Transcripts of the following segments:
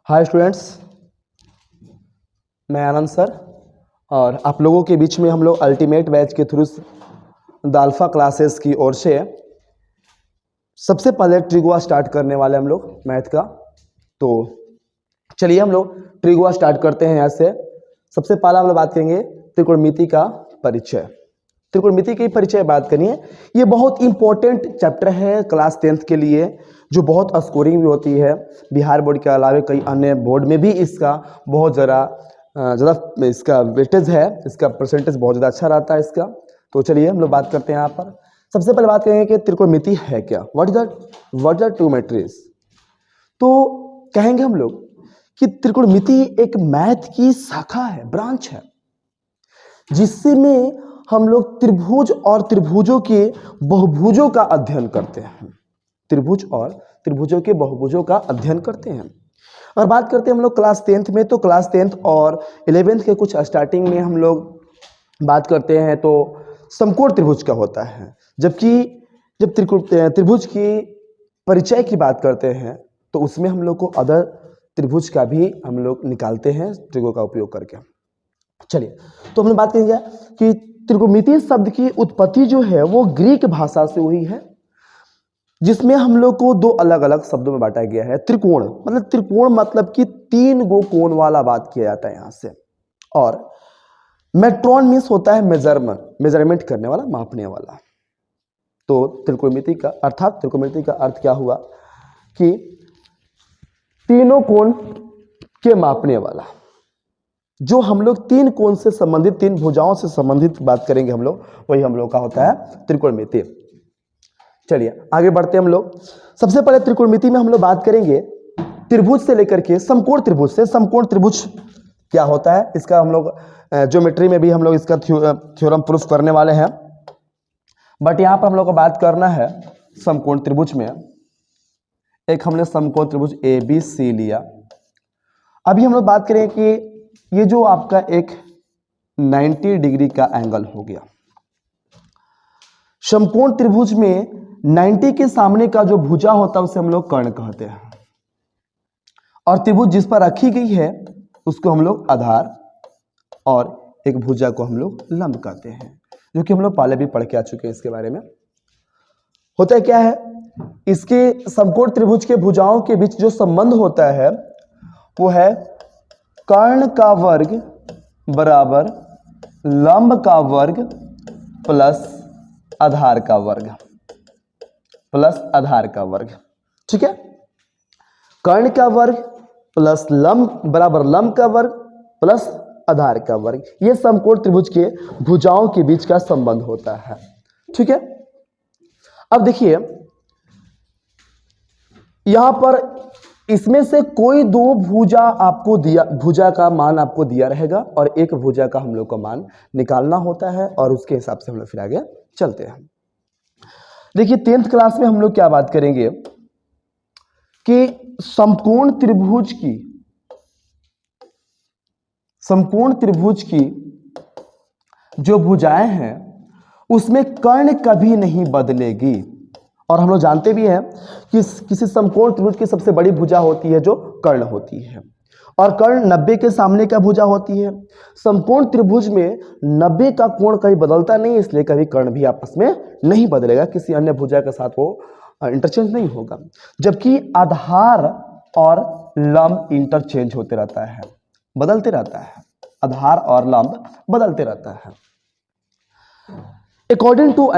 Hi students, मैं आनंद sir और आप लोगों के बीच में हम लोग अल्टीमेट बैच के थ्रू द अल्फा क्लासेस की ओर से सबसे पहले ट्रिगोआ स्टार्ट करने वाले हम लोग मैथ का। तो चलिए हम लोग ट्रिगोआ स्टार्ट करते हैं। यहाँ से सबसे पहला हम लोग बात करेंगे त्रिकोणमिति का परिचय। त्रिकोणमिति की परिचय बात करनी है। ये बहुत इंपॉर्टेंट चैप्टर है क्लास 10th के लिए, जो बहुत स्कोरिंग भी होती है। बिहार बोर्ड के अलावा कई अन्य बोर्ड में भी इसका बहुत ज़्यादा इसका वेटेज है, इसका परसेंटेज बहुत ज़्यादा अच्छा रहता है इसका। तो चलिए हम लोग बात करते हैं यहाँ पर। सबसे पहले बात करेंगे कि त्रिकोणमिति है क्या, व्हाट इज द ट्रिगोनोमेट्रीज। तो कहेंगे हम लोग कि त्रिकोणमिति एक मैथ की शाखा है, ब्रांच है, जिसमें हम लोग त्रिभुज और त्रिभुजों के बहुभुजों का अध्ययन करते हैं। त्रिभुज और त्रिभुजों के बहुभुजों का अध्ययन करते हैं। और बात करते हैं हम लोग क्लास 10th में, तो क्लास 10th और 11th के कुछ स्टार्टिंग में हम लोग बात करते हैं तो समकोण त्रिभुज का होता है। जबकि जब त्रिभुज की परिचय की बात करते हैं तो उसमें हम लोग को अदर त्रिभुज का भी हम लोग निकालते हैं त्रिगो का उपयोग करके। चलिए तो हम लोग बात करेंगे कि त्रिकोणमिति शब्द की उत्पत्ति जो है वो ग्रीक भाषा से हुई है, जिसमें हम लोग को दो अलग अलग शब्दों में बांटा गया है। त्रिकोण मतलब कि 3 गो कोण वाला बात किया जाता है यहाँ से। और मेट्रॉन मीन्स होता है मेजरमेंट करने वाला, मापने वाला। तो त्रिकोणमिति का अर्थ क्या हुआ कि तीनों कोण के मापने वाला। जो हम लोग 3 कोण से संबंधित, 3 भुजाओं से संबंधित बात करेंगे हम लोग, वही हम लोग का होता है त्रिकोणमिति। चलिए आगे बढ़ते हैं हम लोग। सबसे पहले त्रिकोणमिति में हम लोग बात करेंगे त्रिभुज से लेकर के समकोण त्रिभुज से। समकोण त्रिभुज क्या होता है, इसका हम लोग ज्योमेट्री में भी हम लोग इसका थ्योरम प्रूफ करने वाले हैं। बट यहाँ पर हम लोग को बात करना है समकोण त्रिभुज में। एक हमने समकोण त्रिभुज ABC लिया। अभी हम लोग बात करें कि ये जो आपका एक 90 डिग्री का एंगल हो गया। समकोण त्रिभुज में 90 के सामने का जो भुजा होता है उसे हम लोग कर्ण कहते हैं, और त्रिभुज जिस पर रखी गई है उसको हम लोग आधार, और एक भुजा को हम लोग लंब कहते हैं, जो कि हम लोग पहले भी पढ़ के आ चुके हैं। इसके बारे में होता है क्या है, इसके समकोण त्रिभुज के भुजाओं के बीच जो संबंध होता है वो है कर्ण का वर्ग बराबर लंब का वर्ग प्लस आधार का वर्ग। ठीक है, कर्ण का वर्ग प्लस लंब बराबर लंब का वर्ग प्लस आधार का वर्ग। यह समकोण त्रिभुज के भुजाओं के बीच का संबंध होता है। ठीक है, अब देखिए यहां पर इसमें से कोई 2 भुजा का मान आपको दिया रहेगा, और एक भुजा का हम लोग का मान निकालना होता है, और उसके हिसाब से हम लोग फिर आगे चलते हैं। देखिए 10th क्लास में हम लोग क्या बात करेंगे कि समकोण त्रिभुज की जो भुजाएं हैं उसमें कर्ण कभी नहीं बदलेगी। और हम लोग जानते भी हैं कि किसी समकोण त्रिभुज की सबसे बड़ी भुजा होती है जो कर्ण होती है, और कर्ण 90 के सामने का भुजा होती है। समकोण त्रिभुज में 90 का कोण कभी बदलता नहीं, इसलिए कभी कर्ण भी आपस में नहीं बदलेगा, किसी अन्य भुजा के साथ वो इंटरचेंज नहीं होगा। जबकि आधार और लंब इंटरचेंज होते रहता है, बदलते रहता है। आधार और लंब बदलते रहता है अकॉर्डिंग टू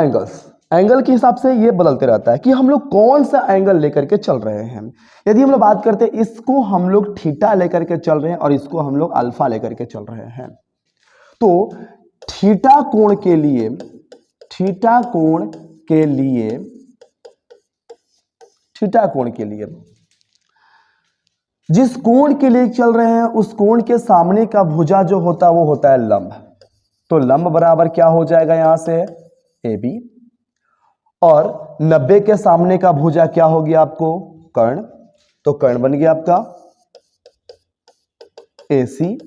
एंगल के हिसाब से ये बदलते रहता है कि हम लोग कौन सा एंगल लेकर के चल रहे हैं। यदि हम लोग बात करते हैं, इसको हम लोग थीटा लेकर के चल रहे हैं और इसको हम लोग अल्फा लेकर के चल रहे हैं, तो थीटा कोण के लिए जिस कोण के लिए चल रहे हैं उस कोण के सामने का भुजा जो होता है वो होता है लंब। तो लंब बराबर क्या हो जाएगा यहां से AB, और 90 के सामने का भुजा क्या हो गया आपको कर्ण, तो कर्ण बन गया आपका AC।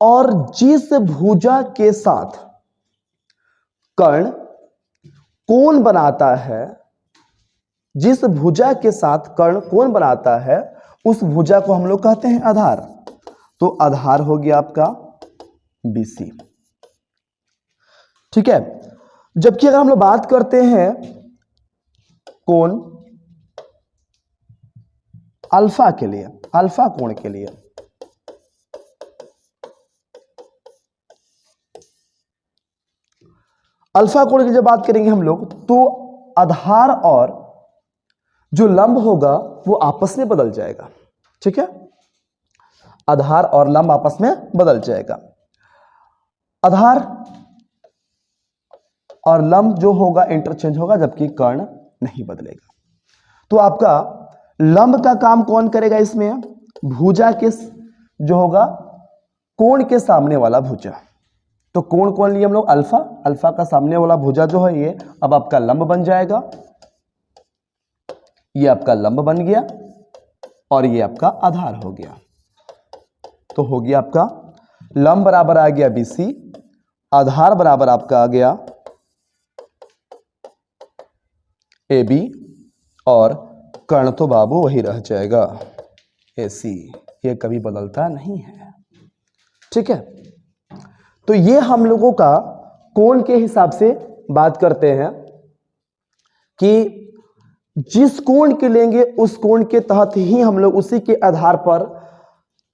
और जिस भुजा के साथ कर्ण कोण बनाता है, उस भुजा को हम लोग कहते हैं आधार। तो आधार हो गया आपका BC। ठीक है। जबकि अगर हम लोग बात करते हैं कोण अल्फा के लिए, अल्फा कोण के लिए, अल्फा कोण की जब बात करेंगे हम लोग तो आधार और जो लंब होगा वो आपस में बदल जाएगा। ठीक है, आधार और लंब आपस में बदल जाएगा। आधार और लंब जो होगा इंटरचेंज होगा, जबकि कर्ण नहीं बदलेगा। तो आपका लंब का काम कौन करेगा इसमें? भुजा के जो होगा कोण के सामने वाला भुजा। तो कोण कौन लिए हम लोग? अल्फा। अल्फा का सामने वाला भुजा जो है ये अब आपका लंब बन जाएगा। ये आपका लंब बन गया और ये आपका आधार हो गया। तो हो गया आपका लंब बराबर आ गया BC, आधार बराबर आपका आ गया AB, और कर्ण तो बाबू वही रह जाएगा AC। ये कभी बदलता नहीं है। ठीक है, तो ये हम लोगों का कोण के हिसाब से बात करते हैं कि जिस कोण के लेंगे उस कोण के तहत ही हम लोग उसी के आधार पर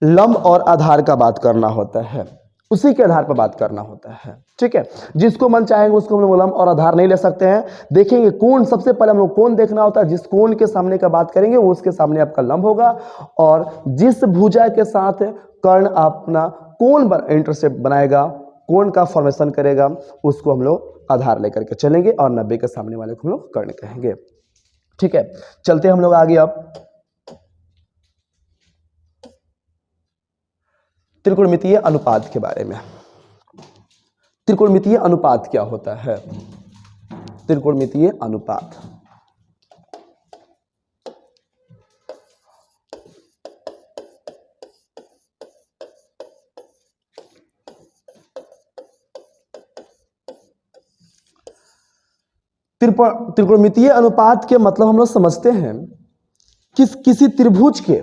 लंब और आधार का बात करना होता है, उसी के आधार पर बात करना होता है। ठीक है, जिसको मन चाहेंगे उसको हम लोग लंब और आधार नहीं ले सकते हैं। देखेंगे कोण, सबसे पहले हम लोग कोण देखना होता है। जिस कोण के सामने का बात करेंगे वो उसके सामने आपका लंब होगा, और जिस भुजा के साथ कर्ण अपना कोण इंटरसेप्ट बनाएगा, कोण का फॉर्मेशन करेगा, उसको हम लोग आधार लेकर के चलेंगे, और 90 के सामने वाले को हम लोग कर्ण कहेंगे। ठीक है, चलते हम लोग आगे अब त्रिकोणमितीय अनुपात के बारे में। त्रिकोणमितीय अनुपात क्या होता है? त्रिकोणमितीय अनुपात त्रिकोणमितीय अनुपात के मतलब हम लोग समझते हैं कि किसी त्रिभुज के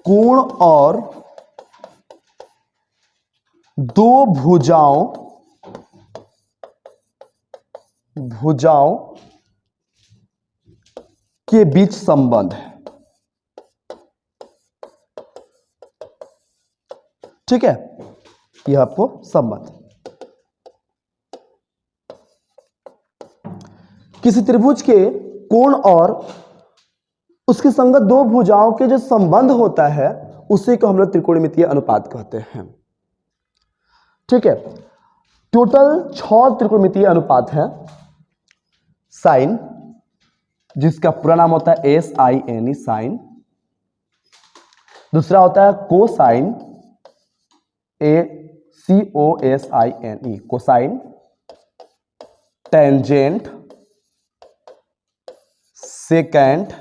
कोण और दो भुजाओं के बीच संबंध है। ठीक है, यह आपको संबंध, किसी त्रिभुज के कोण और उसके संगत दो भुजाओं के जो संबंध होता है उसी को हम लोग त्रिकोणमितीय अनुपात कहते हैं। ठीक है, टोटल 6 त्रिकोणमितीय अनुपात है। साइन, जिसका पूरा नाम होता है SINE, साइन। दूसरा होता है cosine, COSINE, cosine. Tangent, secant,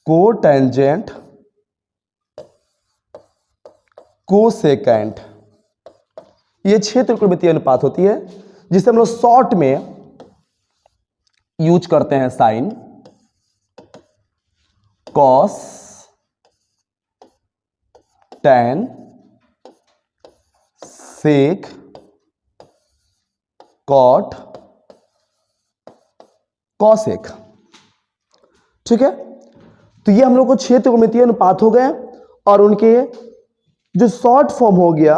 cotangent, cosecant. ये 6 त्रिकोणमितीय अनुपात होती है, जिसे हम लोग शॉर्ट में यूज करते हैं। साइन, कॉस, टेन, सेक, कॉट, कॉसेक। ठीक है, तो ये हम लोग को 6 त्रिकोणमितीय अनुपात हो गए, और उनके जो शॉर्ट फॉर्म हो गया,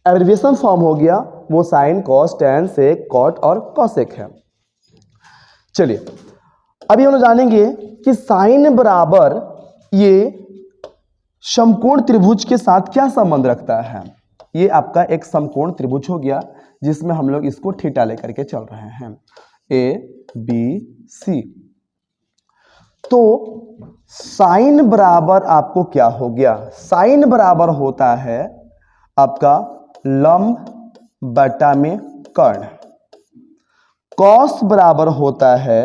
एब्रिविएशन फॉर्म हो गया, वो साइन, कॉस, टेन, सेक, कॉट और कॉसेक है। चलिए अभी हम लोग जानेंगे कि साइन बराबर ये समकोण त्रिभुज के साथ क्या संबंध रखता है। ये आपका एक समकोण त्रिभुज हो गया, जिसमें हम लोग इसको थीटा लेकर के चल रहे हैं, ABC। तो साइन बराबर आपको क्या हो गया? साइन बराबर होता है आपका लंब बटा में कर्ण। कॉस बराबर होता है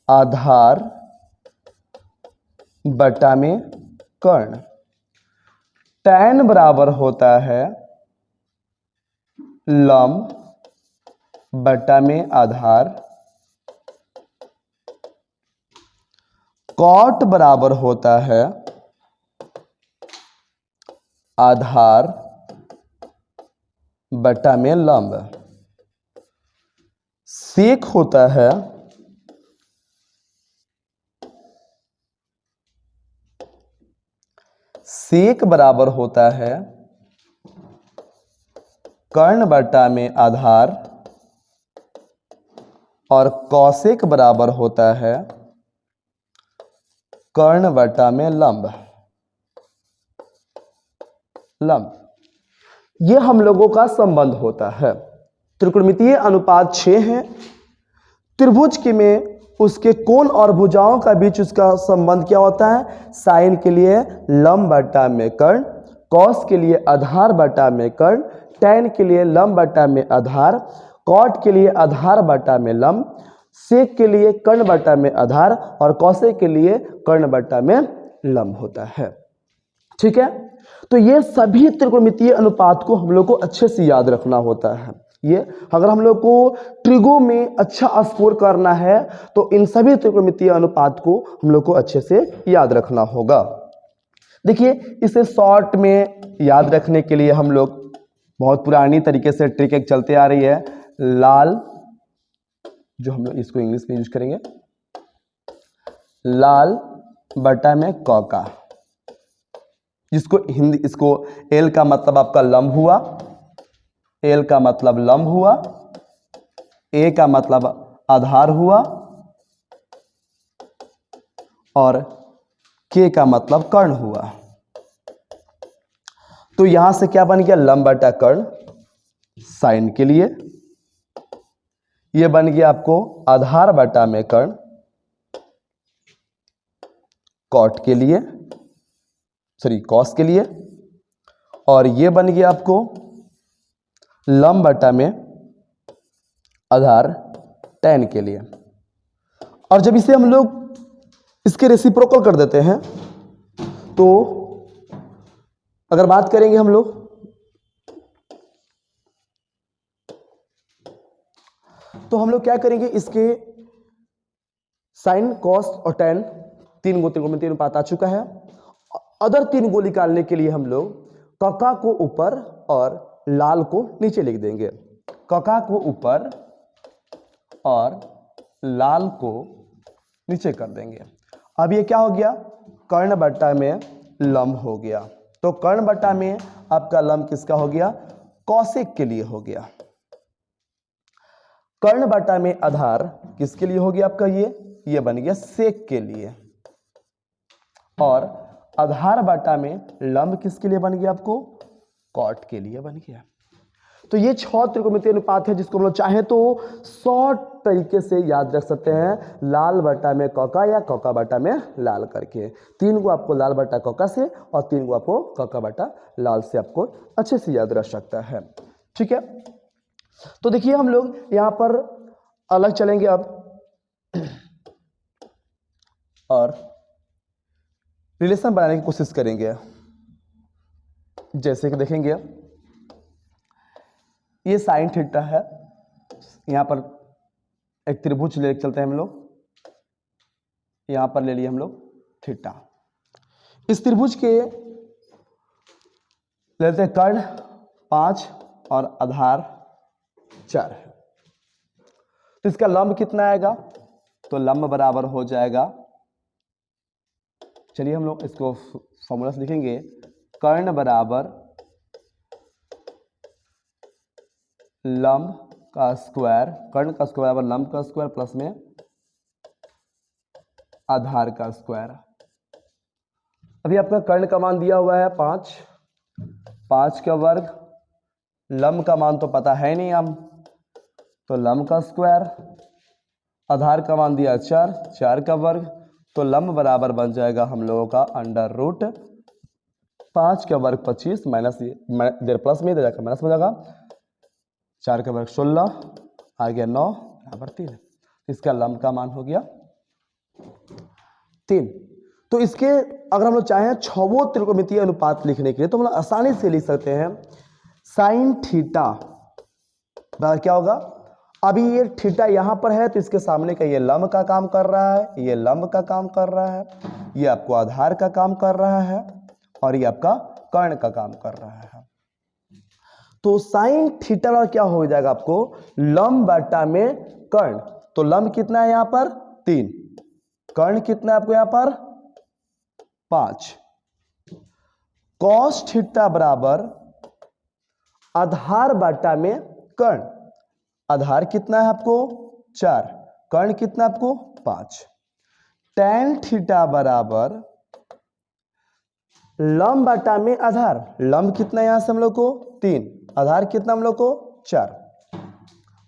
आधार बटा में कर्ण। टैन बराबर होता है लंब बटा में आधार, कॉट बराबर होता है आधार बटा में लंब, सेक होता है सेक बराबर होता है कर्ण बटा में आधार और कौशिक बराबर होता है कर्ण बटा में लंब। यह हम लोगों का संबंध होता है। त्रिकोणमितीय अनुपात 6 है। त्रिभुज के में उसके कोण और भुजाओं का बीच उसका संबंध क्या होता है? साइन के लिए लंब बटा में कर्ण, कॉस के लिए आधार बटा में कर्ण, टैन के लिए लंब बटा में आधार, कॉट के लिए आधार बटा में लंब, सेक के लिए कर्ण बटा में आधार और कौशिक के लिए कर्ण बटा में लंब होता है। ठीक है, तो ये सभी त्रिकोणमितीय अनुपात को हम लोग को अच्छे से याद रखना होता है। ये अगर हम लोग को ट्रिगो में अच्छा स्कोर करना है तो इन सभी त्रिकोणमितीय अनुपात को हम लोग को अच्छे से याद रखना होगा। देखिए, इसे शॉर्ट में याद रखने के लिए हम लोग बहुत पुरानी तरीके से ट्रिक एक चलते आ रही है, लाल, जो हम लोग इसको इंग्लिश में यूज करेंगे, लाल बटा में कौका, जिसको हिंदी, इसको एल का मतलब आपका लंब हुआ, एल का मतलब लंब हुआ, ए का मतलब आधार हुआ और के का मतलब कर्ण हुआ। तो यहां से क्या बन गया? लंब बटा कर्ण साइन के लिए, यह बन गया आपको आधार बटा में कर्ण कॉट के लिए, सॉरी कॉस के लिए, और यह बन गया आपको लंब बटा में आधार टैन के लिए। और जब इसे हम लोग इसके रेसिप्रोकल कर देते हैं तो अगर बात करेंगे हम लोग क्या करेंगे, इसके साइन कॉस और टैन तीन गो त्रिकोणमितीय अनुपात आ चुका है। अदर तीन गो निकालने के लिए हम लोग कका को ऊपर और लाल को नीचे लिख देंगे। कका को ऊपर और लाल को नीचे कर देंगे। अब ये क्या हो गया? कर्ण बटा में लंब हो गया। तो कर्ण बटा में आपका लंब किसका हो गया? कौशिक के लिए हो गया। कर्ण बटा में आधार किसके लिए हो गया आपका? ये बन गया सेक के लिए। और आधार बटा में लंब किसके लिए बन गया आपको? कॉट के लिए बन गया। तो ये 6 त्रिकोणमितीय अनुपात है जिसको हम लोग चाहे तो शॉर्ट तरीके से याद रख सकते हैं, लाल बटा में कौका या कौका बटा में लाल करके। 3 को आपको लाल बटा कौका से और 3 को आपको कौका बटा लाल से आपको अच्छे से याद रख सकता है। ठीक है, तो देखिए हम लोग यहां पर अलग चलेंगे अब और रिलेशन बनाने की कोशिश करेंगे। जैसे कि देखेंगे ये साइन थीटा है, यहां पर एक त्रिभुज ले चलते हैं हम लोग, यहां पर ले लिए हम लोग थीटा। इस त्रिभुज के लेते हैं कर्ण 5 और आधार 4 है। तो इसका लंब कितना आएगा? तो लंब बराबर हो जाएगा, चलिए हम लोग इसको फॉर्मूला से लिखेंगे, कर्ण बराबर लंब का स्क्वायर, कर्ण का स्क्वायर बराबर लंब का स्क्वायर प्लस में आधार का स्क्वायर। अभी आपका कर्ण का मान दिया हुआ है 5, 5 का वर्ग, लंब का मान तो पता है नहीं हम, तो लंब का स्क्वायर, आधार का मान दिया 4, 4 का वर्ग, तो लंब बराबर बन जाएगा हम लोगों का अंडर रूट 5 का वर्ग 25 माइनस इधर प्लस में, इधर जाकर माइनस हो जाएगा, 4 का वर्ग 16, आ गया 9 बराबर 3। इसका लंब का मान हो गया 3। तो इसके अगर हम लोग चाहें 6 त्रिकोणमितीय अनुपात लिखने के लिए तो हम लोग आसानी से लिख सकते हैं साइन थीटा बराबर क्या होगा, अभी ये थीटा यहां पर है तो इसके सामने का ये लंब का काम कर रहा है, ये लंब का काम कर रहा है, ये आपको आधार का काम कर रहा है और ये आपका कर्ण का काम कर रहा है। तो साइन थीटा का क्या हो जाएगा आपको, लंब बटा में कर्ण। तो लंब कितना है यहां पर 3, कर्ण कितना है आपको यहां पर 5। कॉस थीटा बराबर आधार बटा में कर्ण, आधार कितना है आपको 4, कर्ण कितना आपको 5। tan थीटा बराबर लंब बटा में आधार, लंब कितना यहां से हम लोग को 3, आधार कितना हम लोग को 4।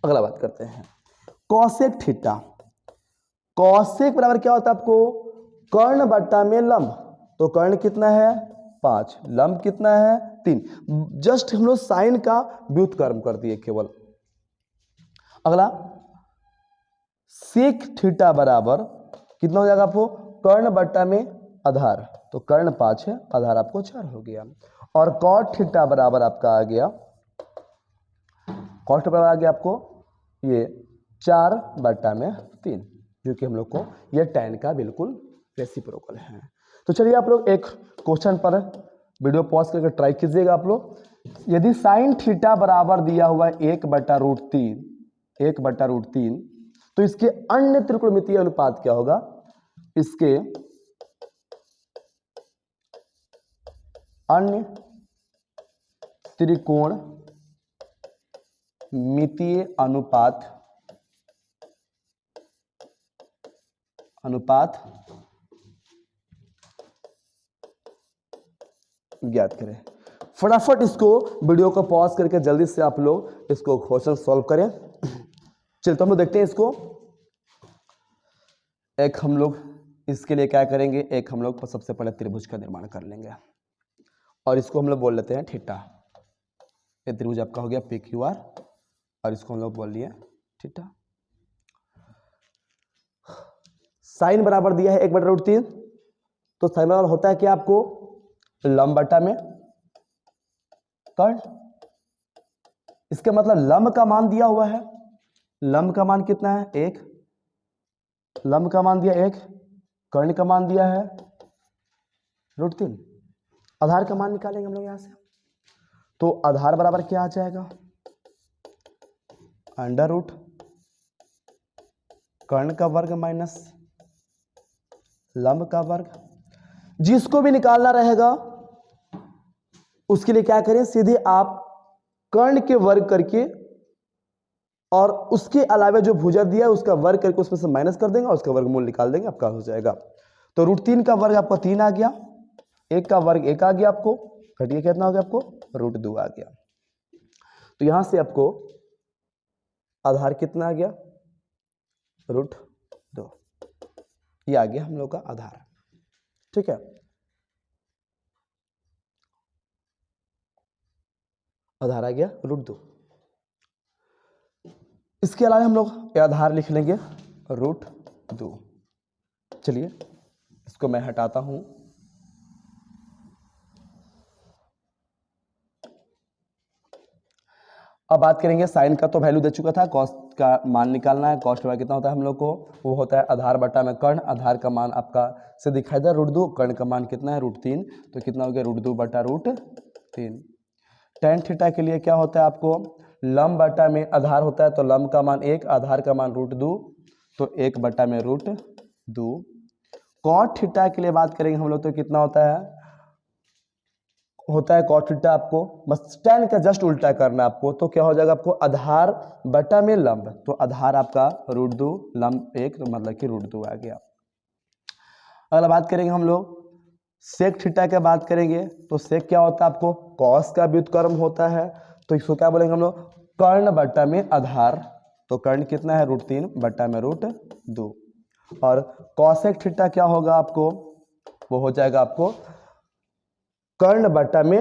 अगला बात करते हैं कॉसेक थीटा। कॉसेक बराबर क्या होता है आपको, कर्ण बटा में लंब। तो कर्ण कितना है 5, लंब कितना है 3। जस्ट हम लोग साइन का व्युत्क्रम कर दिए केवल। अगला सेक थीटा बराबर कितना हो जाएगा आपको, कर्ण बटा में आधार। तो कर्ण 5 है, आधार आपको 4 हो गया। और कॉट थीटा बराबर आपका आ गया, कॉट बराबर आ गया आपको ये 4 बटा में 3, जो कि हम लोग को ये tan का बिल्कुल रेसिप्रोकल है। तो चलिए आप लोग एक क्वेश्चन पर वीडियो पॉज करके ट्राई कीजिएगा आप लोग। यदि साइन थीटा बराबर दिया हुआ 1/√3, 1/√3, तो इसके अन्य त्रिकोणमितीय अनुपात क्या होगा, इसके अन्य त्रिकोण मितीय अनुपात ज्ञात करें। फटाफट इसको वीडियो को पॉज करके जल्दी से आप लोग इसको क्वेश्चन सॉल्व करें। चलिए तो हम लोग देखते हैं इसको। एक हम लोग इसके लिए क्या करेंगे, एक हम लोग सबसे पहले त्रिभुज का निर्माण कर लेंगे और इसको हम लोग बोल लेते हैं थीटा। ये त्रिभुज आपका हो गया PQR और इसको हम लोग बोल लिए थीटा। साइन बराबर दिया है 1/√3, तो साइन बराबर होता है क्या आपको, लंब बटा में कर्ण। इसका मतलब लंब का मान दिया हुआ है, लंब का मान कितना है 1, लंब का मान दिया 1, कर्ण का मान दिया है √3। आधार का मान निकालेंगे हम लोग यहां से। तो आधार बराबर क्या आ जाएगा, √ कर्ण का वर्ग माइनस लंब का वर्ग। जिसको भी निकालना रहेगा उसके लिए क्या करें, सीधे आप कर्ण के वर्ग करके और उसके अलावा जो भुजा दिया है उसका वर्ग करके उसमें से माइनस कर देंगे और उसका वर्गमूल निकाल देंगे, आपका हो जाएगा। तो √3 का वर्ग आपको 3 आ गया, 1 का वर्ग 1 आ गया, आपको घटिया कितना हो गया, आपको √2 आ गया। तो यहां से आपको आधार कितना आ गया, √2। ये आ गया हम लोग का आधार। ठीक है, आधार आ गया √2। इसके अलावा हम लोग आधार लिख लेंगे √2। चलिए इसको मैं हटाता हूं। अब बात करेंगे साइन का, तो वैल्यू दे चुका था, कॉस का मान निकालना है। कॉस्ट कितना होता है हम लोग को, वो होता है आधार बटा में कर्ण। आधार का मान आपका से दिखाई दे √2, कर्ण का मान कितना है √3, तो कितना हो गया √2 बटा √3। tan थीटा के लिए क्या होता है आपको, लंब बटा में आधार होता है, तो लंब का मान 1, आधार का मान √2, तो 1 बटा में √2। कॉट थीटा के लिए बात करेंगे हम लोग, तो कितना होता है कॉट थीटा, आपको बस tan का जस्ट उल्टा करना है आपको। तो क्या हो जाएगा आपको, आधार बटा में लंब, तो आधार आपका √2, लंब 1, तो मतलब कि √2 आ गया। अगला बात करेंगे हम लोग सेक थीटा की बात करेंगे, तो सेक क्या होता है आपको, कॉस का व्युत्क्रम होता है, तो इसको क्या बोलेंगे हम लोग, कर्ण बटा में आधार। तो कर्ण कितना है √3 बटा में √2। और कॉसेक थीटा क्या होगा आपको, वो हो जाएगा आपको कर्ण बटा में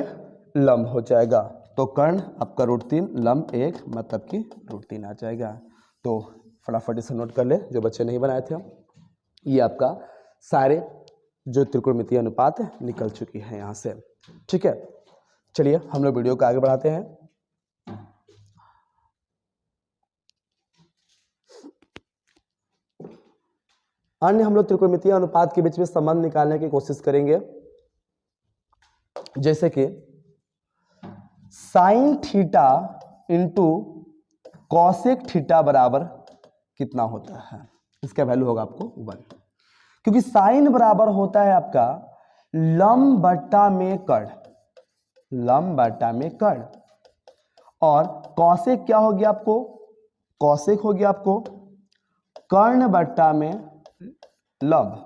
लंब हो जाएगा। तो कर्ण आपका √3, लंब 1, मतलब कि √3 आ जाएगा। तो फटाफट इसे नोट कर ले जो बच्चे नहीं बनाए थे। ये आपका सारे जो त्रिकोणमितीय अनुपात निकल चुकी है यहाँ से। ठीक है, चलिए हम लोग वीडियो को आगे बढ़ाते हैं। अन्य हम लोग त्रिकोणमितीय अनुपात के बीच में संबंध निकालने की कोशिश करेंगे, जैसे कि sine theta into cosec theta बराबर कितना होता है, इसका वैल्यू होगा आपको 1, क्योंकि साइन बराबर होता है आपका लंब बट्टा में कर्ण, लंब बट्टा में कर्ण, और कॉसेक क्या हो गया आपको, कॉसेक हो गया आपको कर्ण बट्टा में लंब।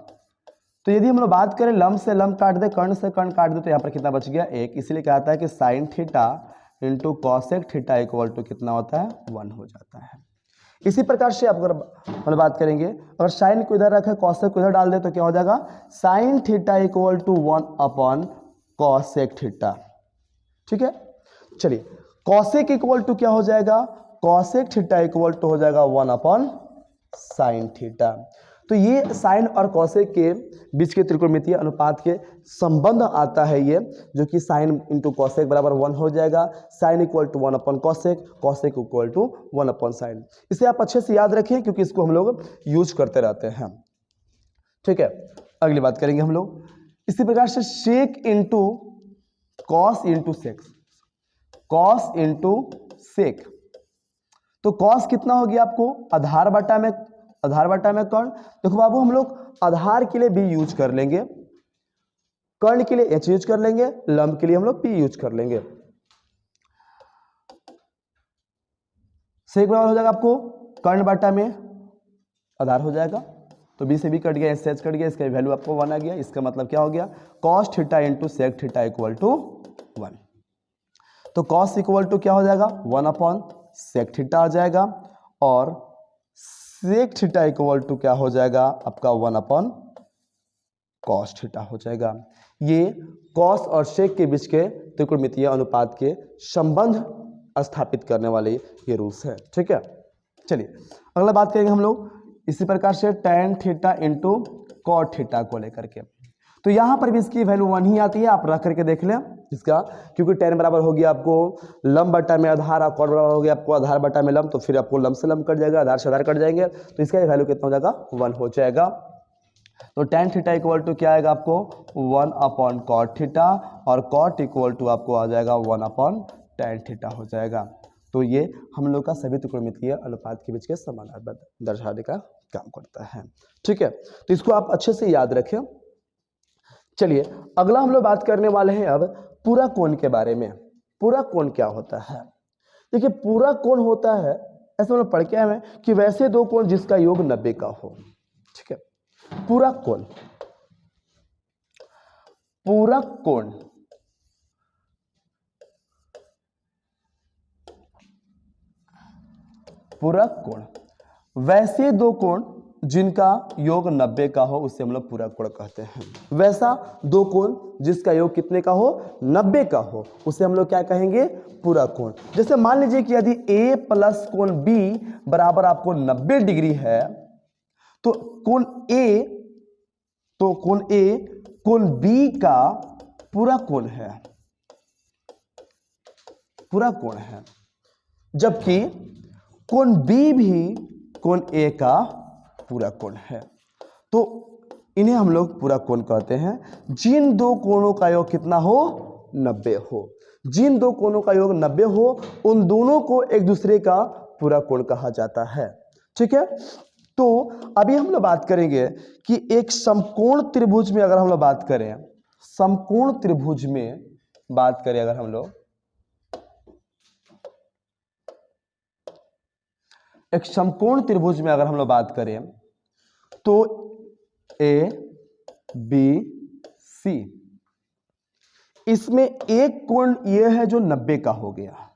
तो यदि हम लोग बात करें लंब से लंब काट दे, कर्ण से कर्ण काट दे, तो यहाँ पर कितना बच गया 1, इसीलिए कहता है कि sine theta into cosec theta equal to कितना होता है 1 हो जाता है। इसी प्रकार से अगर हम बात करेंगे, अगर साइन को इधर रखे कॉसेक को इधर डाल दे तो क्या हो जाएगा, sine theta equal to 1 upon cosec theta. ठीक है, चलिए कॉसेक इक्वल टू क्या हो जाएगा, कॉसेक थीटा इक्वल टू हो जाएगा 1 अपॉन साइन थीटा। तो ये साइन और कॉसेक के बीच के त्रिकोणमितीय अनुपात के संबंध आता है ये, जो कि साइन इंटू कॉसेक बराबर 1 हो जाएगा, sine equal to 1 upon cosec, cosec equal to 1 upon sine. इसे आप अच्छे से याद रखें क्योंकि इसको हम लोग यूज करते रहते हैं। ठीक है, अगली बात करेंगे हम लोग इसी प्रकार से sec into cos into sec, cos into sec. तो कॉस कितना हो गया आपको, आधार बटा में, आधार बटा में कर्ण। देखो बाबू हम लोग आधार के लिए बी यूज कर लेंगे, कर्ण के लिए एच यूज कर लेंगे, लंब के लिए हम लोग पी यूज कर लेंगे। सेक बराबर हो जाएगा आपको कर्ण बटा में आधार हो जाएगा, तो बी से बी कट गया, एच से एच कट गया, इसका वैल्यू आपको 1 आ गया। इसका मतलब क्या हो गया, cos theta into sec theta equal to 1। तो कॉस इक्वल टू क्या हो जाएगा 1 अपॉन सेक थीटा आ जाएगा, और सेक थीटा इक्वल टू क्या हो जाएगा आपका 1 अपॉन कॉस थीटा हो जाएगा। ये कॉस और सेक के बीच के त्रिकोणमितीय अनुपात के संबंध स्थापित करने वाले ये रूल्स है। ठीक है, चलिए अगला बात करेंगे हम लोग इसी प्रकार से tan theta into cot theta को लेकर के। तो यहां पर भी इसकी वैल्यू 1 ही आती है, आप रख करके देख लें इसका, क्योंकि tan बराबर हो गया आपको लंब बटा में आधार, और कॉट बराबर हो गया आपको आधार बटा में लंब, तो फिर आपको लंब से लंब कट जाएगा, आधार से आधार कट जाएंगे, तो इसका वैल्यू कितना हो जाएगा 1 हो जाएगा। तो tan थीटा इक्वल टू क्या आएगा आपको 1 अपॉन कॉट थीटा, और कॉट इक्वल टू आपको आ जाएगा 1 अपॉन tan थीटा हो जाएगा। तो ये हम लोग का सभी त्रिकोणमितीय अनुपात के बीच के संबंध दर्शाने का काम करता है। ठीक है, तो इसको आप अच्छे से याद रखें। चलिए अगला हम लोग बात करने वाले हैं अब पूरा कोण के बारे में। पूरा कोण क्या होता है, देखिए पूरा कोण होता है, ऐसे हम लोग पढ़ के आए हैं कि वैसे दो कोण जिसका योग 90 का हो। ठीक है, पूरा कोण, पूरा कोण पूरक कोण, वैसे दो कोण जिनका योग 90 का हो उसे हम लोग पूरक कोण कहते हैं। वैसा दो कोण जिसका योग कितने का हो 90 का हो उसे हम लोग क्या कहेंगे पूरक कोण। जैसे मान लीजिए कि यदि a प्लस कोण b बराबर आपको 90 डिग्री है, तो कोण a कोण b का पूरक कोण है, पूरक कोण है, जबकि कोण B भी कोण A का पूरक कोण है। तो इन्हें हम लोग पूरक कोण कहते हैं जिन दो कोणों का योग कितना हो 90 हो। जिन दो कोणों का योग 90 हो उन दोनों को एक दूसरे का पूरक कोण कहा जाता है। ठीक है, तो अभी हम लोग बात करेंगे कि एक समकोण त्रिभुज में अगर हम लोग बात करें, समकोण त्रिभुज में बात करें अगर हम लोग, एक समकोण त्रिभुज में अगर हम लोग बात करें तो ए बी सी, इसमें एक कोण यह है जो 90 का हो गया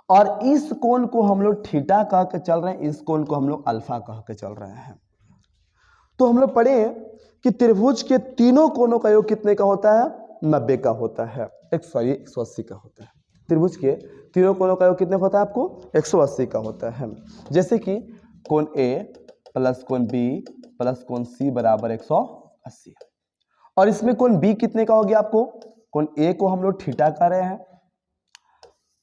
और इस कोण को हम लोग थीटा कह के चल रहे हैं, इस कोण को हम लोग अल्फा कह के चल रहे हैं। तो हम लोग पढ़े कि त्रिभुज के तीनों कोणों का योग कितने का होता है 90 का होता है, 180 का होता है। त्रिभुज के तीनों कोणों का योग कितने का होता है आपको 180 का होता है। जैसे कि कोण A प्लस कोण B प्लस कोण C बराबर 180, और इसमें कोण B कितने का हो गया आपको, कोण A को हम लोग थीटा कह रहे हैं,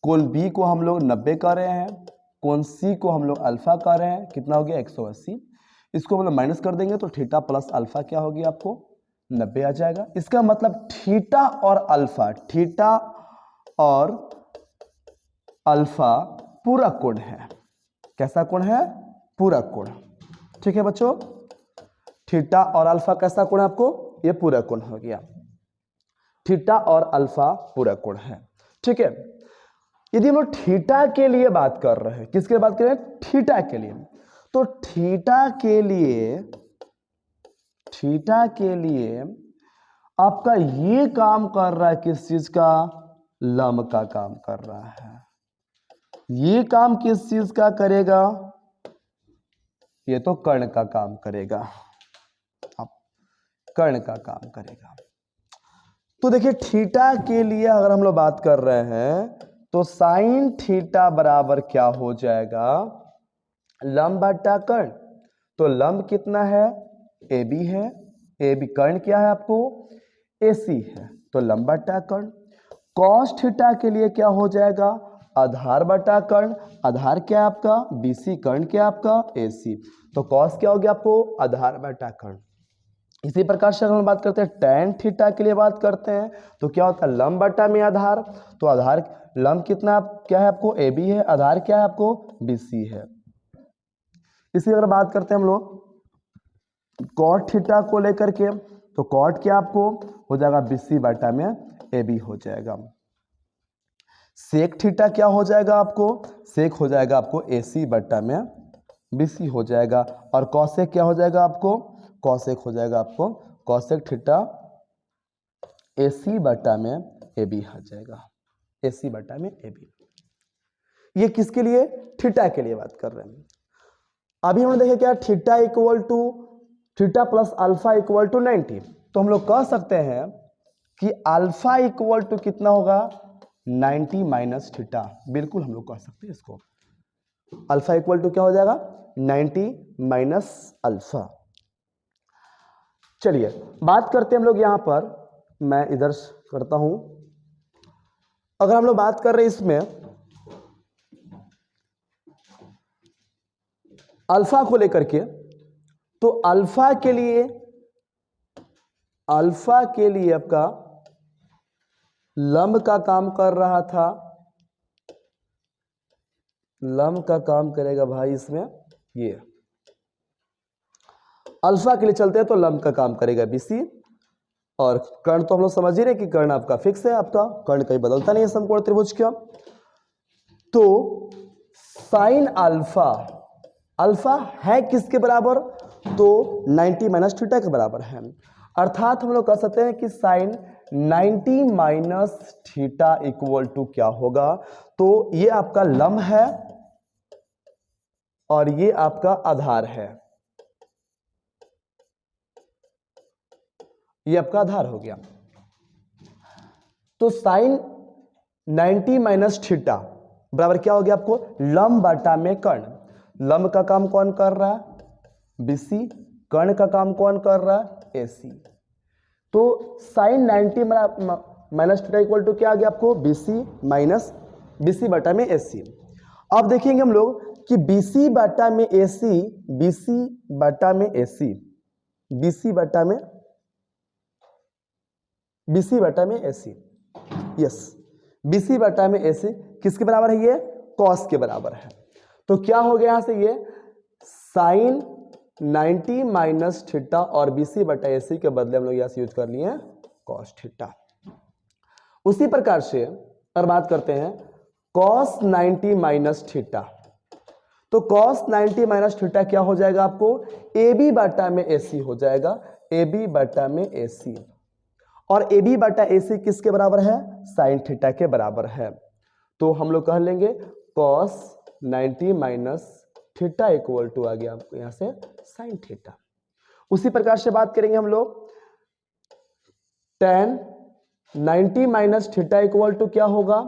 कोण B को हम लोग 90 कह रहे हैं, कोण C को हम लोग अल्फा कह रहे हैं, कितना हो गया 180। इसको मतलब माइनस कर देंगे तो थीटा प्लस अल्फा क्या होगी आपको 90 आ जाएगा। इसका मतलब थीटा और अल्फा पूरक कोण है। कैसा कोण है? पूरक कोण। ठीक है बच्चों, थीटा और अल्फा कैसा कोण है आपको? ये पूरक कोण हो गया। थीटा और अल्फा पूरक कोण है। ठीक है, यदि हम लोग थीटा के लिए बात कर रहे हैं, किसके बात कर रहे हैं? थीटा के लिए। तो थीटा के लिए आपका ये काम कर रहा है, किस चीज का? लंब का काम कर रहा है। ये काम किस चीज का करेगा? ये तो कर्ण का काम करेगा। अब कर्ण का काम करेगा। तो देखिए थीटा के लिए अगर हम लोग बात कर रहे हैं तो साइन थीटा बराबर क्या हो जाएगा? लंब बटा कर्ण। तो लंब कितना है? ए बी है। ए बी कर्ण क्या है आपको? ए सी है। तो लंब बटा कर्ण। कॉस थीटा के लिए क्या हो जाएगा? आधार बटा कर्ण। आधार क्या है आपका? B C. कर्ण क्या है आपका? ए सी। तो कॉस क्या हो गया आपको? आधार बटा कर्ण। इसी प्रकार से हम बात करते हैं tan थीटा के लिए बात करते हैं तो क्या होता है? लंब बटा में आधार। तो आधार लंब कितना क्या है आपको? ए बी है। आधार क्या है आपको? बी सी है। इसी अगर बात करते हैं हम लोग कॉट थीटा को लेकर के तो कॉट क्या आपको हो जाएगा? बी सी बटा में ए बी हो जाएगा। सेक थीटा क्या हो जाएगा आपको? सेक हो जाएगा आपको ए सी बटा में बी सी हो जाएगा। और कॉसेक क्या हो जाएगा आपको? कॉसेक हो जाएगा आपको कॉसेक थीटा ए सी बटा में ए बी हो जाएगा। ए सी बटा में ए बी। ये किसके लिए? थीटा के लिए बात कर रहे हैं। अभी हमने देखा क्या? Theta equal to theta plus alpha equal to 90। तो हम लोग कह सकते हैं कि अल्फा इक्वल टू कितना होगा? 90 माइनस थीटा। बिल्कुल हम लोग कह सकते हैं इसको। अल्फा इक्वल टू क्या हो जाएगा? 90 माइनस अल्फा। चलिए बात करते हैं हम लोग यहां पर, मैं इधर करता हूं। अगर हम लोग बात कर रहे हैं इसमें अल्फा को लेकर के, तो अल्फा के लिए आपका लंब का काम कर रहा था। लंब का काम करेगा भाई इसमें ये। अल्फा के लिए चलते हैं तो लंब का काम करेगा बीसी। और कर्ण तो हम लोग समझ ही रहे कि कर्ण आपका फिक्स है, आपका कर्ण कहीं बदलता नहीं है समकोण त्रिभुज का। तो साइन अल्फा है किसके बराबर? तो 90 माइनस थीटा के बराबर है। अर्थात हम लोग कह सकते हैं कि sine 90 minus theta equal to क्या होगा? तो ये आपका लंब है और ये आपका आधार है। ये आपका आधार हो गया। तो साइन 90 माइनस थीटा बराबर क्या हो गया आपको? लंब बटा में कर्ण। लंब का काम कौन कर रहा है? बीसी। कर्ण का काम कौन कर रहा है? एसी। तो sine 90 minus theta equal to क्या आ गया आपको? बीसी माइनस बीसी बटा में एसी। अब देखेंगे हम लोग कि बीसी बटा में एसी, बीसी बटा में एसी, बीसी बटा में एसी, यस, बीसी बटा में एसी किसके बराबर है? ये कॉस के बराबर है। तो क्या हो गया यहां से? ये साइन 90 माइनस थीटा और बीसी बटा एसी के बदले हम लोग यहां से यूज कर लिए कॉस थीटा। उसी प्रकार से अगर बात करते हैं कॉस 90 माइनस थीटा, तो कॉस 90 माइनस थीटा क्या हो जाएगा आपको? ए बी बटा में एसी हो जाएगा। ए बी बटा में एसी। और ए बी बटा एसी किसके बराबर है? साइन थीटा के बराबर है। तो हम लोग कह लेंगे cos 90 minus theta equal to आ गया आपको यहां से साइन थीटा। उसी प्रकार से बात करेंगे हम लोग tan 90 minus theta equal to क्या होगा?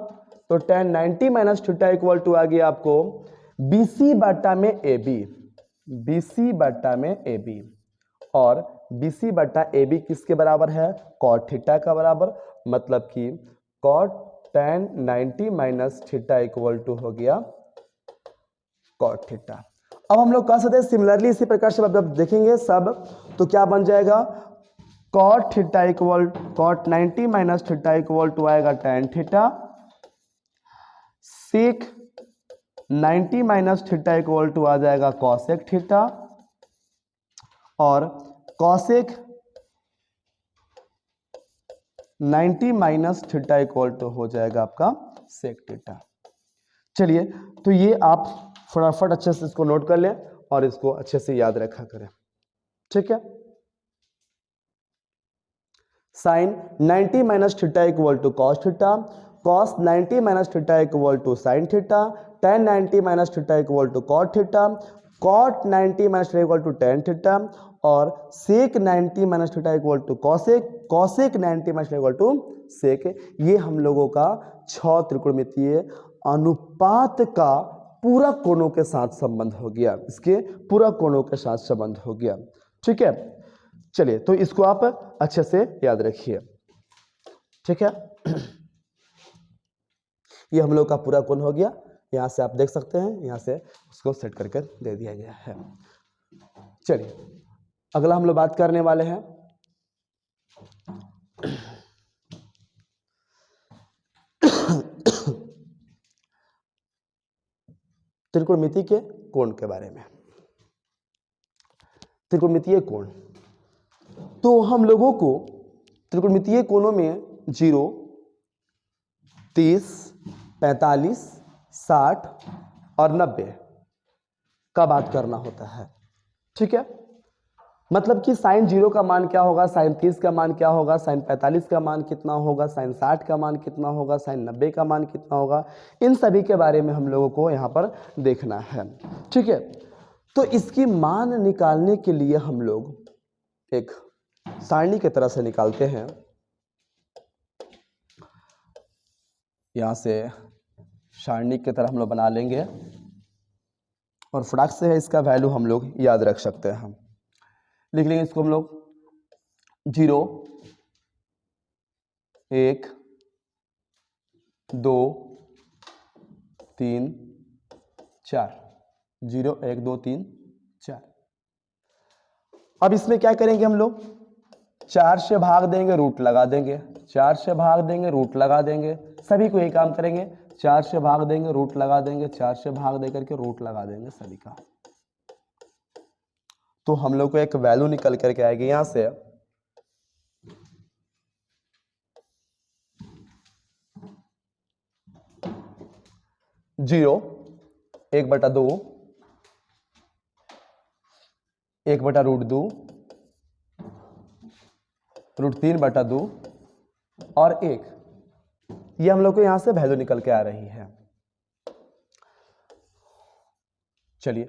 तो tan 90 minus theta equal to आ गया आपको बीसी बटा में ए बी, बीसी बटा में ए बी। और बीसी बटा ए बी किसके बराबर है? कॉट थीटा का बराबर। मतलब कि cot tan 90 minus theta equal to हो गया कॉट थीटा। अब हम लोग कह सकते हैं सिमिलरली इसी प्रकार से जब देखेंगे सब तो क्या बन जाएगा, cot theta equal cot 90 minus theta equal to आएगा tan theta, sec 90 minus theta equal to आ जाएगा cosec थीटा, और cosec 90 minus theta equal to हो जाएगा आपका sec थीटा। चलिए तो ये आप फटाफट अच्छे से इसको नोट कर लें और इसको अच्छे से याद रखा करें, ठीक है। Sine 90 minus theta equal to cos theta, cos 90 minus theta equal to sine theta, tan 90 minus theta equal to cot theta, cot 90 minus theta equal to tan theta, और sec 90 minus theta equal to cosec, cosec 90 minus theta equal to sec. ये हम लोगों का 6 त्रिकोणमितीय अनुपात का पूरा कोणों के साथ संबंध हो गया, इसके पूरा कोणों के साथ संबंध हो गया, ठीक है। चलिए तो इसको आप अच्छे से याद रखिए, ठीक है। ये हम लोग का पूरा कोण हो गया, यहां से आप देख सकते हैं, यहां से उसको सेट करके दे दिया गया है। चलिए अगला हम लोग बात करने वाले हैं त्रिकोणमिति के कोण के बारे में। त्रिकोणमितीय कोण, तो हम लोगों को त्रिकोणमितीय कोणों में 0, 30, 45, 60 और 90 का बात करना होता है, ठीक है। मतलब कि साइन 0 का मान क्या होगा, साइन 30 का मान क्या होगा, साइन 45 का मान कितना होगा, साइन 60 का मान कितना होगा, साइन 90 का मान कितना होगा, इन सभी के बारे में हम लोगों को यहाँ पर देखना है, ठीक है। तो इसकी मान निकालने के लिए हम लोग एक सारणी की तरह से निकालते हैं। यहाँ से सारणी की तरह हम लोग बना लेंगे और फटाक से इसका वैल्यू हम लोग याद रख सकते हैं। हम लिख लेंगे इसको हम लोग 0, 1, 2, 3, 4, 0, 1, 2, 3, 4। अब इसमें क्या करेंगे हम लोग, 4 से भाग देंगे, रूट लगा देंगे, 4 से भाग देंगे, रूट लगा देंगे, सभी को यही काम करेंगे, 4 से भाग देंगे, रूट लगा देंगे, 4 से भाग दे करके रूट लगा देंगे सभी का। तो हम लोग को एक वैल्यू निकल करके आएगी यहां से 0, 1/2, 1/√2, √3/2 और 1। ये हम लोग को यहां से वैल्यू निकल के आ रही है। चलिए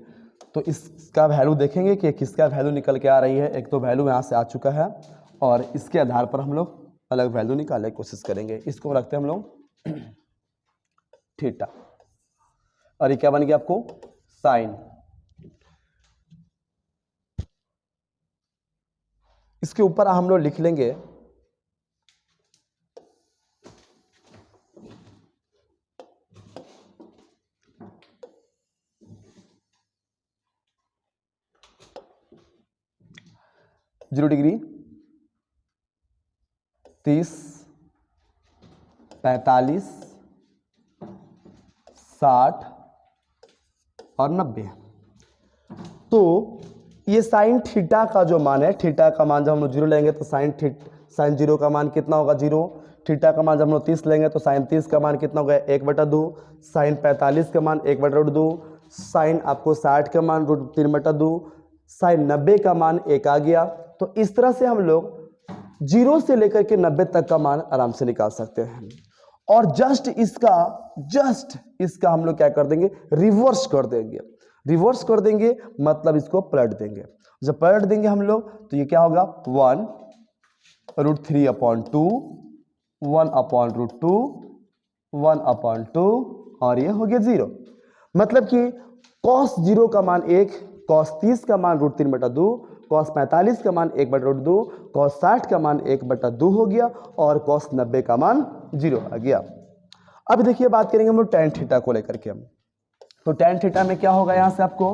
तो इसका वैल्यू देखेंगे कि किसका वैल्यू निकल के आ रही है। एक तो वैल्यू यहाँ से आ चुका है और इसके आधार पर हम लोग अलग वैल्यू निकालने की कोशिश करेंगे। इसको रखते हैं हम लोग थीटा, और ये क्या बन गया आपको, साइन। इसके ऊपर हम लोग लिख लेंगे जीरो डिग्री, 30, 45, 60 और 90। तो ये साइन थीटा का जो मान है, थीटा का मान जब हम लोग 0 लेंगे तो साइन 0 का मान कितना होगा, 0। थीटा का मान जब हम लोग 30 लेंगे तो साइन 30 का मान कितना होगा, 1/2। साइन 45 का मान 1/2। साइन आपको 60 का मान √3/2। साइन 90 का मान 1 आ गया। तो इस तरह से हम लोग 0 से लेकर के 90 तक का मान आराम से निकाल सकते हैं। और जस्ट इसका हम लोग क्या कर देंगे, रिवर्स कर देंगे। रिवर्स कर देंगे मतलब इसको पलट देंगे। जब पलट देंगे हम लोग तो ये क्या होगा, 1√3/2, 1/√2, 1/2 और ये हो गया 0। मतलब कि cos 0 का मान 1, cos 30 का मान √3/2, cos 45 का मान 1/2, cos 60 का मान 1/2 हो गया और cos 90 का मान 0 आ गया। अब देखिए बात करेंगे हम लोग tan थीटा को लेकर के। तो tan थीटा में क्या होगा, यहां से आपको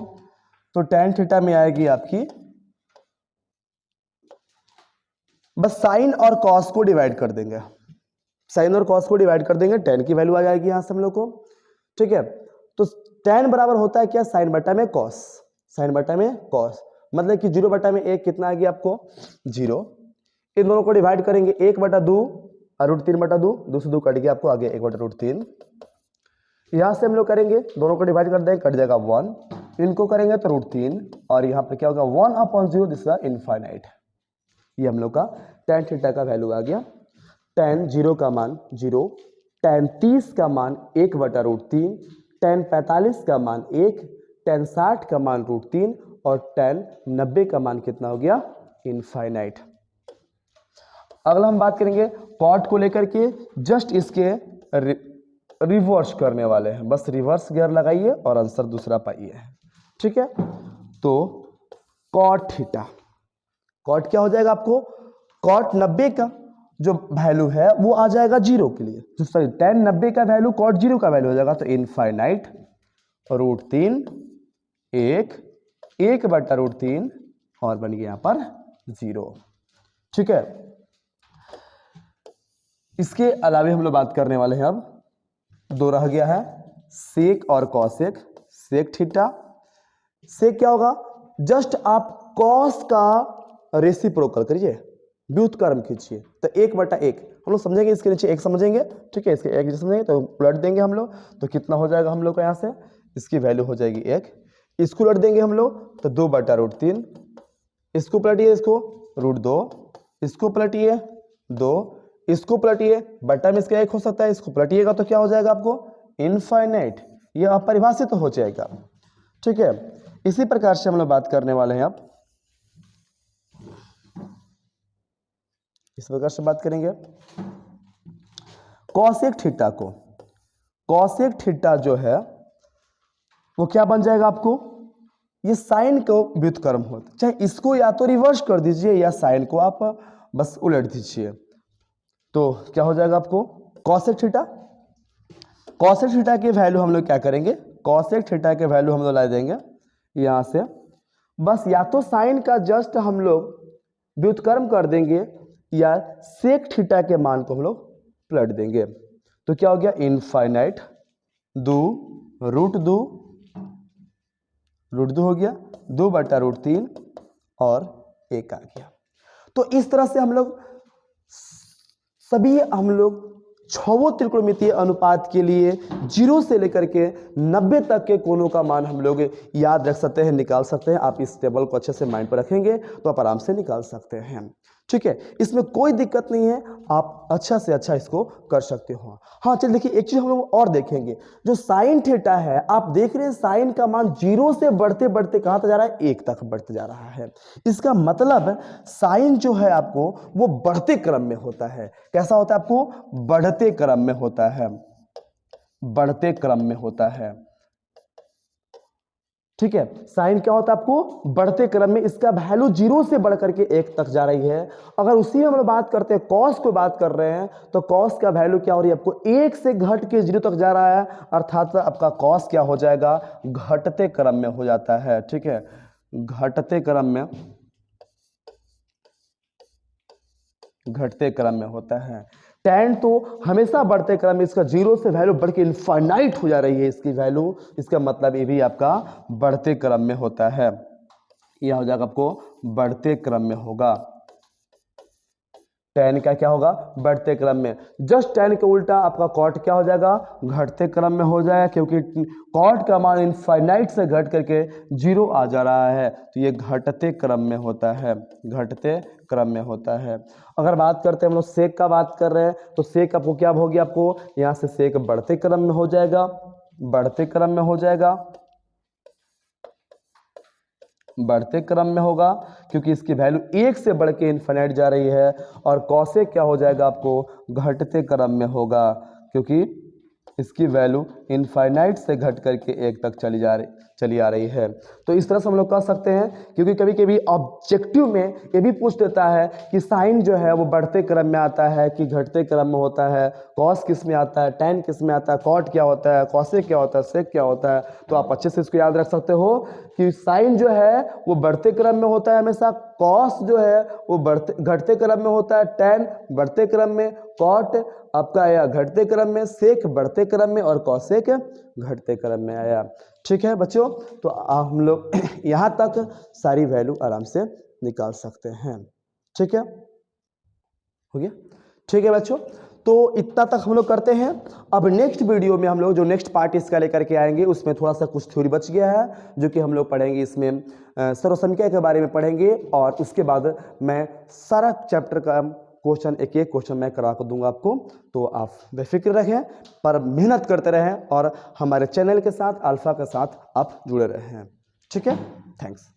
तो tan थीटा में आएगी आपकी, बस साइन और कॉस को डिवाइड कर देंगे, साइन और कॉस को डिवाइड कर देंगे, tan की वैल्यू आ जाएगी यहां से हम लोग को। ठीक है, तो tan बराबर होता है क्या, साइन बटा में कॉस, साइन बटा में कॉस, मतलब कि 0 बटा में 1 कितना आ गया आपको 0। इन दोनों को डिवाइड करेंगे, 1 बटा 2 और √3 बटा 2, 2 से 2 कट गया आपको, आगे 1 बटा √3। यहां से हम लोग करेंगे, दोनों को डिवाइड कर देंगे, कट जाएगा 1, इनको करेंगे तो √3, और यहाँ पे क्या होगा 1/0, दिस इज इनफाइनाइट। ये हम लोग का tan थीटा का वैल्यू आ गया। tan 0 का मान 0, tan 30 का मान 1 बटा √3, tan 45 का मान 1, tan 60 का मान √3 और tan 90 का मान कितना हो गया, इनफाइनाइट। अगला हम बात करेंगे कॉट को लेकर के, जस्ट इसके रिवर्स करने वाले हैं, बस रिवर्स गियर लगाइए और आंसर दूसरा पाइए। ठीक है, तो कॉट थीटा, कॉट क्या हो जाएगा आपको, कॉट 90 का जो वैल्यू है वो आ जाएगा 0 के लिए, तो सॉरी tan 90 का वैल्यू कॉट 0 का वैल्यू हो जाएगा, तो इनफाइनाइट √3 1 बटा √3 और बन गया यहां पर 0। ठीक है, इसके अलावा हम लोग बात करने वाले हैं, अब 2 रह गया है, सेक और कॉसेक। सेक थीटा, सेक क्या होगा, जस्ट आप कॉस का रेसिप्रोकल करिए, व्युत्क्रम खींचिए, तो 1 बटा 1 हम लोग समझेंगे, इसके नीचे 1 समझेंगे। ठीक है, इसके 1 समझेंगे तो उलट देंगे हम लोग, तो कितना हो जाएगा हम लोग का, यहाँ से इसकी वैल्यू हो जाएगी 1, इसको उलट देंगे हम लोग तो 2 बटा √3, इसको पलटिए, इसको √2, इसको पलटिए 2, इसको पलटिए, बटा में इसका 1 हो सकता है, इसको पलटिएगा तो क्या हो जाएगा आपको, इनफाइनाइट, ये अपरिभाषित हो जाएगा। ठीक है, इसी प्रकार से हम लोग बात करने वाले हैं, अब इस प्रकार से बात करेंगे कॉसेक थीटा को। कॉसेक थीटा जो है वो क्या बन जाएगा आपको, ये साइन को व्युत्क्रम होता है, चाहे इसको या तो रिवर्स कर दीजिए या साइन को आप बस उलट दीजिए, तो क्या हो जाएगा आपको कॉसेक थीटा। कॉसेक थीटा की वैल्यू हम लोग क्या करेंगे, कॉसेक थीटा के वैल्यू हम लोग ला देंगे यहां से, बस या तो साइन का जस्ट हम लोग व्युत्क्रम कर देंगे या सेक थीटा के मान को हम लोग पलट देंगे, तो क्या हो गया इनफाइनाइट 2 √2 हो गया, 2 बटा √3 और 1 आ गया। तो इस तरह से हम लोग सभी हम लोग 6 त्रिकोणमितीय अनुपात के लिए 0 से लेकर के 90 तक के कोणों का मान हम लोग याद रख सकते हैं, निकाल सकते हैं। आप इस टेबल को अच्छे से माइंड पर रखेंगे तो आप आराम से निकाल सकते हैं। ठीक है, इसमें कोई दिक्कत नहीं है, आप अच्छा से अच्छा इसको कर सकते हो। हाँ चलिए देखिए, एक चीज हम लोग और देखेंगे, जो साइन थीटा है, आप देख रहे हैं साइन का मान 0 से बढ़ते बढ़ते कहां तक जा रहा है, 1 तक बढ़ते जा रहा है। इसका मतलब साइन जो है आपको वो बढ़ते क्रम में होता है। कैसा होता है आपको, बढ़ते क्रम में होता है, बढ़ते क्रम में होता है। ठीक है, साइन क्या होता है आपको, बढ़ते क्रम में, इसका वैल्यू 0 से बढ़कर के 1 तक जा रही है। अगर उसी में हम लोग बात करते हैं, कॉस को बात कर रहे हैं, तो कॉस का वैल्यू क्या हो रही है आपको, 1 से घट के 0 तक जा रहा है, अर्थात आपका कॉस क्या हो जाएगा, घटते क्रम में हो जाता है। ठीक है, घटते क्रम में, घटते क्रम में होता है। tan तो हमेशा बढ़ते क्रम में, इसका 0 से वैल्यू बढ़ के इनफाइनाइट हो जा रही है इसकी वैल्यू, इसका मतलब ये भी आपका बढ़ते क्रम में होता है। यह हो जाएगा आपको बढ़ते क्रम में होगा। tan का क्या होगा, बढ़ते क्रम में। जस्ट tan के उल्टा आपका cot क्या हो जाएगा, घटते क्रम में हो जाएगा, क्योंकि cot का मान इनफाइनाइट से घट करके 0 आ जा रहा है, तो ये घटते क्रम में होता है, घटते क्रम में होता है। अगर बात करते हैं हम लोग सेक का बात कर रहे हैं, तो सेक आपको क्या होगी, आपको यहाँ से सेक बढ़ते क्रम में हो जाएगा, बढ़ते क्रम में हो जाएगा, बढ़ते क्रम में होगा, क्योंकि इसकी वैल्यू 1 से बढ़ के इनफाइनाइट जा रही है। और कॉसेक क्या हो जाएगा आपको, घटते क्रम में होगा, क्योंकि इसकी वैल्यू इनफाइनाइट से घट करके 1 तक चली आ रही है। तो इस तरह से हम लोग कह सकते हैं, क्योंकि कभी कभी ऑब्जेक्टिव में ये भी पूछ देता है कि साइन जो है वो बढ़ते क्रम में आता है कि घटते क्रम में होता है, कॉस किस में आता है, टैन किस में आता है, कॉट क्या होता है, कॉसेक क्या होता है, सेक क्या होता है। तो आप अच्छे से इसको याद रख सकते हो कि साइन जो है वो बढ़ते क्रम में होता है हमेशा, कॉस जो है वो घटते क्रम में होता है, टैन बढ़ते क्रम में, कॉट आपका आया घटते क्रम में, सेक बढ़ते क्रम में और कॉसेक घटते क्रम में आया। ठीक है बच्चों, तो हम लोग यहाँ तक सारी वैल्यू आराम से निकाल सकते हैं। ठीक है, हो गया। ठीक है बच्चों, तो इतना तक हम लोग करते हैं। अब नेक्स्ट वीडियो में हम लोग जो नेक्स्ट पार्ट इसका लेकर के आएंगे उसमें थोड़ा सा कुछ थ्योरी बच गया है जो कि हम लोग पढ़ेंगे। इसमें सर्वसंख्या के बारे में पढ़ेंगे और उसके बाद मैं सारा चैप्टर का क्वेश्चन एक एक क्वेश्चन मैं करा कर दूंगा आपको। तो आप बेफिक्र रहें पर मेहनत करते रहें और हमारे चैनल के साथ अल्फा के साथ आप जुड़े रहें। ठीक है, थैंक्स।